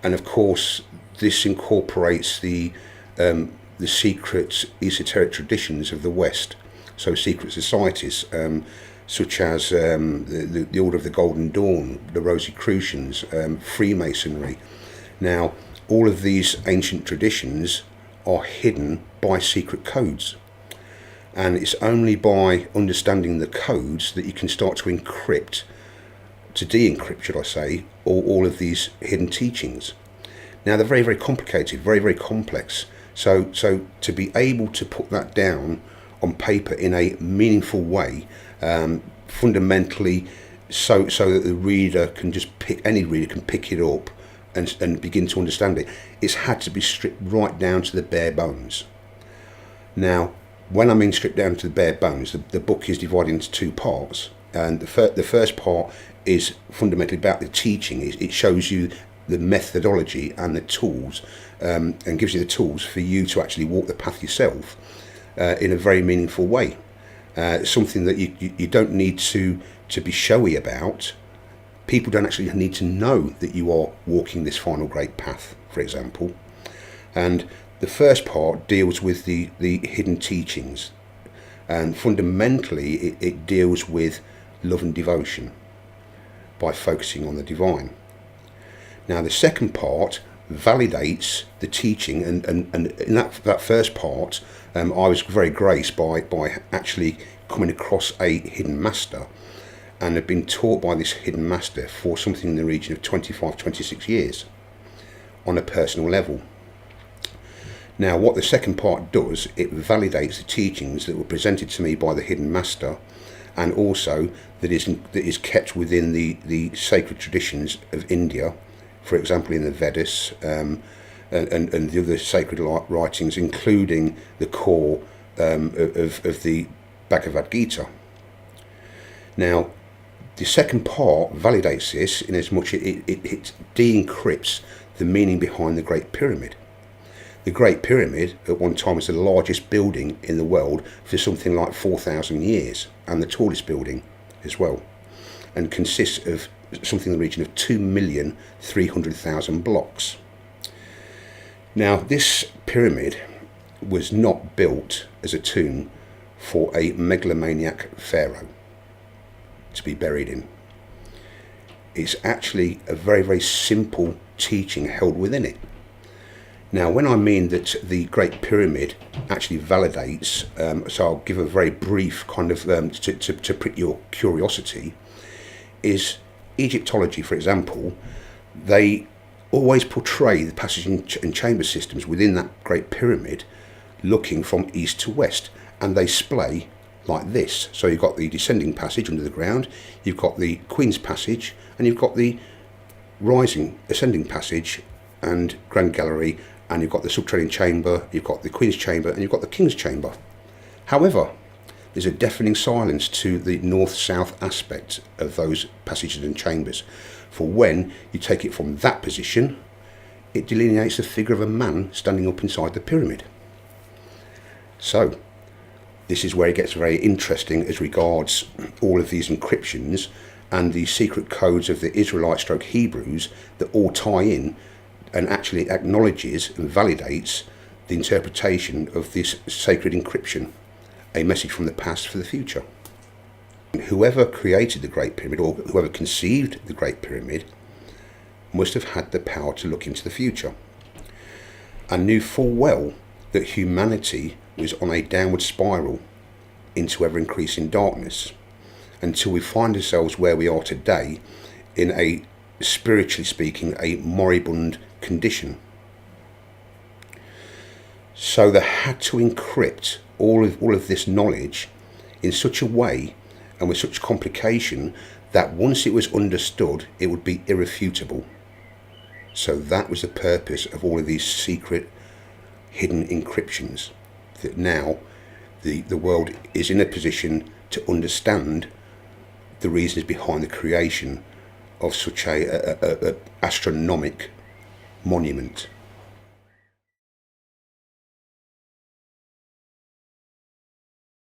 And of course, this incorporates the secret esoteric traditions of the West, so secret societies such as the Order of the Golden Dawn, the Rosicrucians, Freemasonry. Now, all of these ancient traditions are hidden by secret codes. And it's only by understanding the codes that you can start to encrypt, to de-encrypt, should I say, all of these hidden teachings. Now, they're very, very complicated, very, very complex. So to be able to put that down on paper in a meaningful way, fundamentally, so that the reader can just any reader can pick it up and begin to understand it, it's had to be stripped right down to the bare bones. Now, when I mean stripped down to the bare bones, the book is divided into two parts, and the first part is fundamentally about the teaching. It shows you the methodology and the tools, and gives you the tools for you to actually walk the path yourself in a very meaningful way. Something that you don't need to be showy about. People don't actually need to know that you are walking this final great path, for example. And the first part deals with the hidden teachings, and fundamentally it deals with love and devotion by focusing on the divine. Now, the second part validates the teaching, and in that first part, I was very graced by actually coming across a hidden master, and had been taught by this hidden master for something in the region of 25, 26 years on a personal level. Now, what the second part does, it validates the teachings that were presented to me by the hidden master, and also that is kept within the sacred traditions of India, for example in the Vedas, and the other sacred writings, including the core of the Bhagavad Gita. Now, the second part validates this in as much it de-encrypts the meaning behind the Great Pyramid. The Great Pyramid at one time was the largest building in the world for something like 4,000 years, and the tallest building as well, and consists of something in the region of 2,300,000 blocks. Now, this pyramid was not built as a tomb for a megalomaniac pharaoh to be buried in. It's actually a very, very simple teaching held within it. Now, when I mean that the Great Pyramid actually validates, so I'll give a very brief kind of to prick your curiosity, is Egyptology, for example. They always portray the passage and chamber systems within that Great Pyramid looking from east to west, and they splay like this. So you've got the descending passage under the ground, you've got the Queen's Passage, and you've got the rising ascending passage and Grand Gallery, and you've got the subterranean chamber, you've got the Queen's Chamber, and you've got the King's Chamber. However, there's a deafening silence to the north-south aspect of those passages and chambers. For when you take it from that position, it delineates the figure of a man standing up inside the pyramid. So, this is where it gets very interesting as regards all of these encryptions and the secret codes of the Israelite/Hebrews that all tie in and actually acknowledges and validates the interpretation of this sacred encryption, a message from the past for the future. Whoever created the Great Pyramid, or whoever conceived the Great Pyramid, must have had the power to look into the future, and knew full well that humanity was on a downward spiral into ever-increasing darkness, until we find ourselves where we are today, in a, spiritually speaking, a moribund condition. So they had to encrypt all of this knowledge in such a way and with such complication that once it was understood, it would be irrefutable. So that was the purpose of all of these secret hidden encryptions, that now the world is in a position to understand the reasons behind the creation of such a astronomic monument.